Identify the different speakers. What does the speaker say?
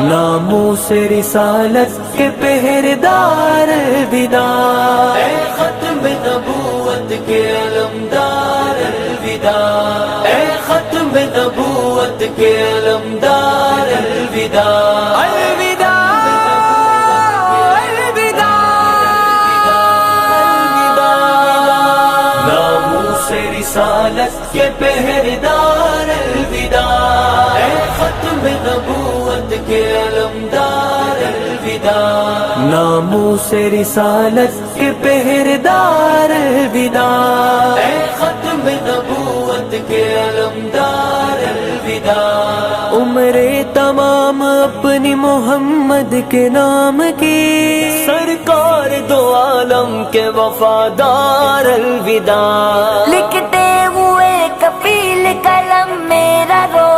Speaker 1: ناموس رسالت کے پہرےدار الوداع، اے ختم نبوت کے علمدار الوداع، اے ختم نبوت کے علمدار الوداع، الوداع رسالت کے پہرےدار الوداع، اے ختم نبوت کے علمدار الوداع، ناموس رسالت کے پہرےدار الوداع، اے ختم نبوت کے علمدار الوداع، عمریں تمام اپنی محمد کے نام کی، سرکار دو عالم کے وفادار الوداع،
Speaker 2: لکھتے وہ